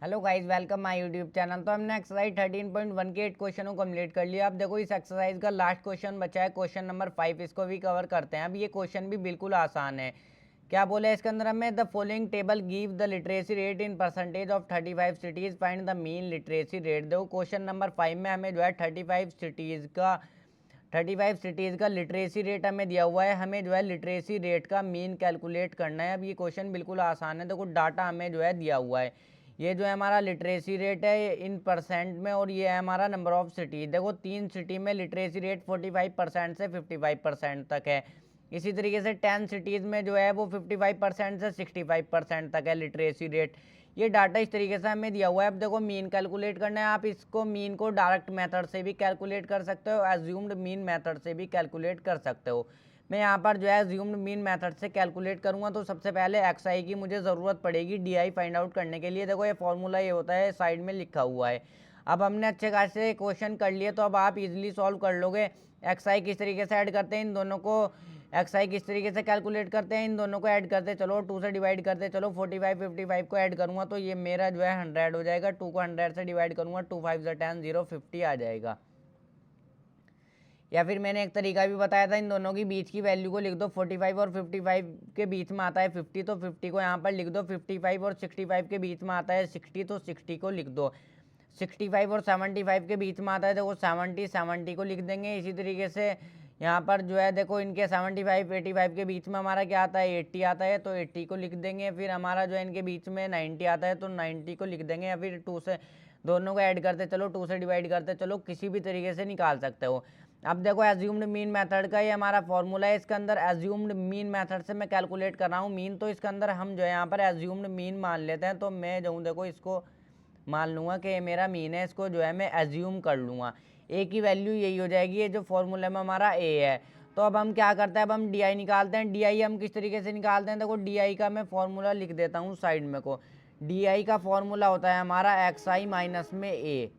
Hello guys, welcome my YouTube channel. तो हमने exercise 13.1 के 8 क्वेश्चन को कंप्लीट कर लिया। अब देखो इस एक्सरसाइज का लास्ट क्वेश्चन बचा है, क्वेश्चन नंबर 5। इसको भी कवर करते हैं। अब ये क्वेश्चन भी बिल्कुल आसान है। क्या बोले इसके अंदर हमें, the following table give the literacy rate in percentage of 35 cities, find the mean literacy rate. देखो क्वेश्चन नंबर 5 में हमें जो है 35 सिटीज़ का लिटरेसी रेट हमें दिया हुआ है। हमें जो है लिटरेसी रेट का मीन कैलकुलेट करना है। अब ये क्वेश्चन बिल्कुल आसान है। देखो डाटा हमें जो है दिया हुआ है, ये जो है हमारा लिटरेसी रेट है इन परसेंट में, और ये है हमारा नंबर ऑफ सिटी। देखो 3 सिटी में लिटरेसी रेट 45% से 55% तक है। इसी तरीके से 10 सिटीज़ में जो है वो 55% से 65% तक है लिटरेसी रेट। ये डाटा इस तरीके से हमें दिया हुआ है। अब देखो मीन कैलकुलेट करना है। आप इसको मीन को डायरेक्ट मेथड से भी कैलकुलेट कर सकते हो, एज्यूम्ड मीन मेथड से भी कैलकुलेट कर सकते हो। मैं यहाँ पर जो है एज्यूम्ड मीन मेथड से कैलकुलेट करूँगा। तो सबसे पहले एक्स आई की मुझे ज़रूरत पड़ेगी डी आई फाइंड आउट करने के लिए। देखो ये फॉर्मूला ये होता है, साइड में लिखा हुआ है। अब हमने अच्छे खासे क्वेश्चन कर लिए, तो अब आप इजीली सॉल्व कर लोगे। एक्स आई किस तरीके से ऐड करते हैं इन दोनों को, एक्स आई किस तरीके से कैलकुलेट करते हैं, इन दोनों को ऐड करते चलो, 2 से डिवाइड करते चलो। 45 55 को ऐड करूँगा तो ये मेरा जो है 100 हो जाएगा। 2 को 100 से डिवाइड करूँगा, 2 5 10 0 50 आ जाएगा। या फिर मैंने एक तरीका भी बताया था, इन दोनों की बीच की वैल्यू को लिख दो। 45 और 55 के बीच में आता है 50, तो 50 को यहाँ पर लिख दो। 55 और 65 के बीच में आता है 60, तो 60 को लिख दो। 65 और 75 के बीच में आता है, देखो 70 को लिख देंगे। इसी तरीके से यहाँ पर जो है देखो इनके 75 85 के बीच में हमारा क्या आता है, 80 आता है, तो 80 को लिख देंगे। फिर हमारा जो है इनके बीच में 90 आता है, तो 90 को लिख देंगे। या फिर 2 से दोनों को ऐड करते चलो, 2 से डिवाइड करते चलो, किसी भी तरीके से निकाल सकते हो। अब देखो एज्यूम्ड मीन मेथड का ये हमारा फॉर्मूला है। इसके अंदर एज्यूम्ड मीन मेथड से मैं कैलकुलेट कर रहा हूँ मीन, तो इसके अंदर हम जो है यहाँ पर एज्यूम्ड मीन मान लेते हैं। तो मैं जो हूँ देखो इसको मान लूँगा कि ये मेरा मीन है, इसको जो है मैं एज्यूम कर लूँगा। ए की वैल्यू यही हो जाएगी, ये जो फॉर्मूला में हमारा ए है। तो अब हम क्या करते हैं, अब हम डी आई निकालते हैं। डी आई हम किस तरीके से निकालते हैं, देखो डी आई का मैं फॉर्मूला लिख देता हूँ साइड में को। डी आई का फॉर्मूला होता है हमारा एक्स आई माइनस में ए।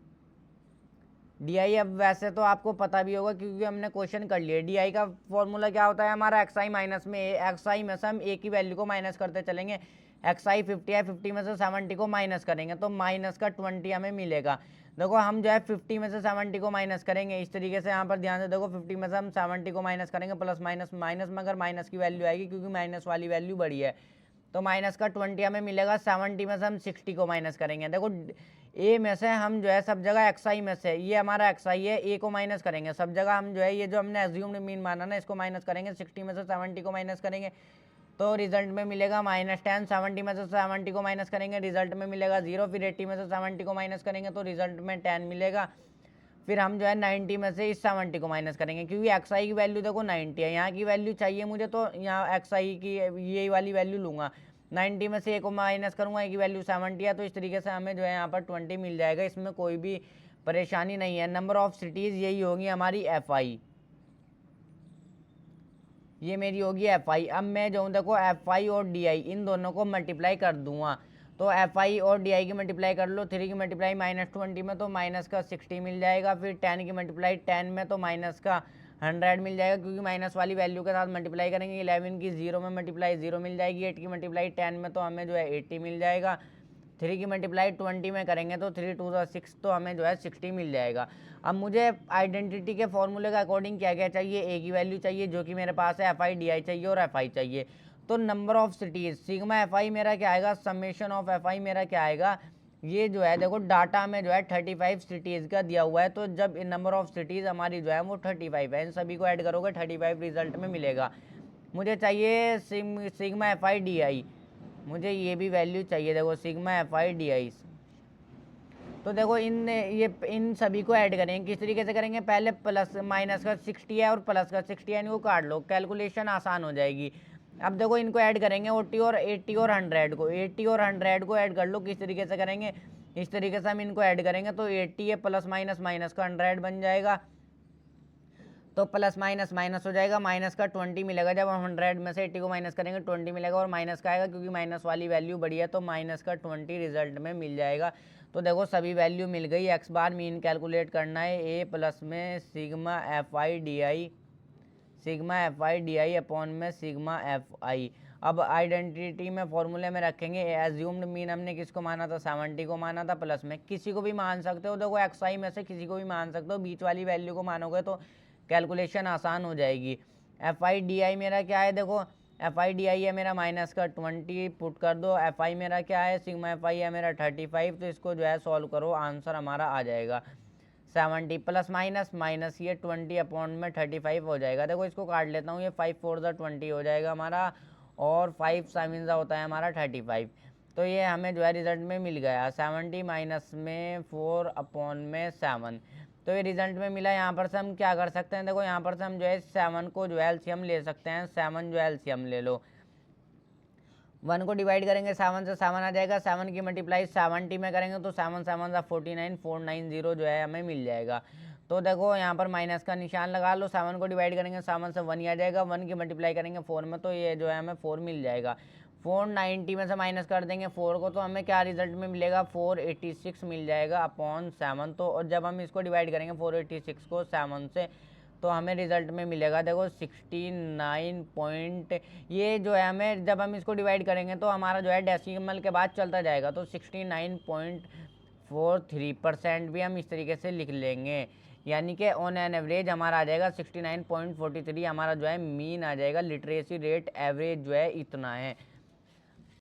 डी आई अब वैसे तो आपको पता भी होगा क्योंकि हमने क्वेश्चन कर लिया। डी आई का फॉर्मूला क्या होता है हमारा, एक्स आई माइनस में ए। एक्स आई में से हम ए की वैल्यू को माइनस करते चलेंगे। एक्स आई 50 है, 50 में से 70 को माइनस करेंगे तो माइनस का 20 हमें मिलेगा। देखो हम जो है 50 में से 70 को माइनस करेंगे इस तरीके से। यहाँ पर ध्यान से देखो 50 में से हम 70 को माइनस करेंगे, प्लस माइनस माइनस में अगर माइनस की वैल्यू आएगी क्योंकि माइनस वाली वैल्यू बड़ी है, तो माइनस का 20 हमें मिलेगा। 70 में से हम 60 को माइनस करेंगे। देखो ए में से हम जो है सब जगह एक्स आई में से, ये हमारा एक्स आई है, ए को माइनस करेंगे सब जगह। हम जो है ये जो हमने एज्यूम्ड मीन माना ना, इसको माइनस करेंगे। 60 में से 70 को माइनस करेंगे तो रिजल्ट में मिलेगा -10। 70 में से 70 को माइनस करेंगे, रिजल्ट में मिलेगा 0। फिर 80 में से 70 को माइनस करेंगे तो रिजल्ट में 10 मिलेगा। फिर हम जो है 90 में से इस 70 को माइनस करेंगे क्योंकि एक्स आई की वैल्यू देखो 90 है, यहाँ की वैल्यू चाहिए मुझे, तो यहाँ एक्स आई की ये वाली वैल्यू लूँगा। 90 में से ए को माइनस करूँगा, ए की वैल्यू 70 है, तो इस तरीके से हमें जो है यहाँ पर 20 मिल जाएगा। इसमें कोई भी परेशानी नहीं है। नंबर ऑफ सिटीज़ यही होगी हमारी एफ आई, ये मेरी होगी एफ आई। अब मैं जो हूँ देखो एफ आई और डी आई इन दोनों को मल्टीप्लाई कर दूंगा। तो एफ आई और डी आई की मल्टीप्लाई कर लो। 3 की मल्टीप्लाई -20 में तो माइनस का 60 मिल जाएगा। फिर 10 की मल्टीप्लाई 10 में तो माइनस का 100 मिल जाएगा क्योंकि माइनस वाली वैल्यू के साथ मल्टीप्लाई करेंगे। 11 की 0 में मल्टीप्लाई 0 मिल जाएगी। 8 की मल्टीप्लाई 10 में तो हमें जो है 80 मिल जाएगा। 3 की मल्टीप्लाई 20 में करेंगे तो 3 2 6, तो हमें जो है 60 मिल जाएगा। अब मुझे आइडेंटिटी के फॉर्मूले का अकॉर्डिंग क्या क्या चाहिए, ए की वैल्यू चाहिए जो कि मेरे पास है, एफ आई डी आई चाहिए और एफ आई चाहिए। तो number of cities sigma F I मेरा क्या आएगा, समेशन ऑफ एफ आई मेरा क्या आएगा, ये जो है देखो डाटा में जो है 35 सिटीज़ का दिया हुआ है। तो जब नंबर ऑफ सिटीज़ हमारी जो है वो 35 है, इन सभी को ऐड करोगे 35 रिजल्ट में मिलेगा। मुझे चाहिए sigma F I D I, मुझे ये भी वैल्यू चाहिए देखो sigma F I D I. तो देखो इन सभी को ऐड करेंगे, किस तरीके से करेंगे, पहले प्लस माइनस का 60 है और प्लस का 60 है, इनको काट लो, कैलकुलेशन आसान हो जाएगी। अब देखो इनको ऐड करेंगे 80 और 80 और 100 को, 80 और 100 को ऐड कर लो। किस तरीके से करेंगे, इस तरीके से हम इनको ऐड करेंगे तो 80 है प्लस माइनस माइनस का 100 बन जाएगा। तो प्लस माइनस माइनस हो जाएगा, माइनस का 20 मिलेगा। जब हम 100 में से 80 को माइनस करेंगे 20 मिलेगा और माइनस का आएगा क्योंकि माइनस वाली वैल्यू बड़ी है, तो माइनस का 20 रिजल्ट में मिल जाएगा। तो देखो सभी वैल्यू मिल गई। एक्स बार मीन कैलकुलेट करना है, ए प्लस में sigma F I D I, sigma F I D I upon में सिग्मा एफ आई। अब आइडेंटिटी में फॉर्मूले में रखेंगे, एज्यूम्ड मीन हमने किसको माना था, 70 को माना था, प्लस में किसी को भी मान सकते हो, देखो एक्स में से किसी को भी मान सकते हो, बीच वाली वैल्यू को मानोगे तो कैलकुलेशन आसान हो जाएगी। एफ आई डी आई मेरा क्या है, देखो एफ आई डी आई है मेरा माइनस का 20 पुट कर दो, एफ आई मेरा क्या है, सिग्मा एफ आई है मेरा 35, तो इसको जो है सॉल्व करो, आंसर हमारा आ जाएगा 70 प्लस माइनस माइनस ये 20 अपॉन में 35 हो जाएगा। देखो इसको काट लेता हूँ, ये 5 4 20 हो जाएगा हमारा, और 5 साइमिन होता है हमारा 35। तो ये हमें जो है रिजल्ट में मिल गया 70 माइनस में 4 अपॉन में 7। तो ये रिजल्ट में मिला। यहाँ पर से हम क्या कर सकते हैं, देखो यहाँ पर से हम जो है 7 को जो है एलसीएम ले सकते हैं, 7 जो है एलसीएम ले लो, 1 को डिवाइड करेंगे 7 से 7 आ जाएगा, 7 की मल्टीप्लाई 70 में करेंगे तो 7 7 49 490 जो है हमें मिल जाएगा। तो देखो यहाँ पर माइनस का निशान लगा लो, 7 को डिवाइड करेंगे 7 से 1 ही आ जाएगा, 1 की मल्टीप्लाई करेंगे 4 में तो ये जो है हमें 4 मिल जाएगा। 490 में से माइनस कर देंगे 4 को तो हमें क्या रिजल्ट में मिलेगा, 486 मिल जाएगा अपॉन 7। तो और जब हम इसको डिवाइड करेंगे 486 को 7 से तो हमें रिजल्ट में मिलेगा देखो 69 पॉइंट, ये जो है हमें जब हम इसको डिवाइड करेंगे तो हमारा जो है डेसिमल के बाद चलता जाएगा, तो 69.43% भी हम इस तरीके से लिख लेंगे, यानी कि ऑन एन एवरेज हमारा आ जाएगा 69.43, हमारा जो है मीन आ जाएगा, लिटरेसी रेट एवरेज जो है इतना है।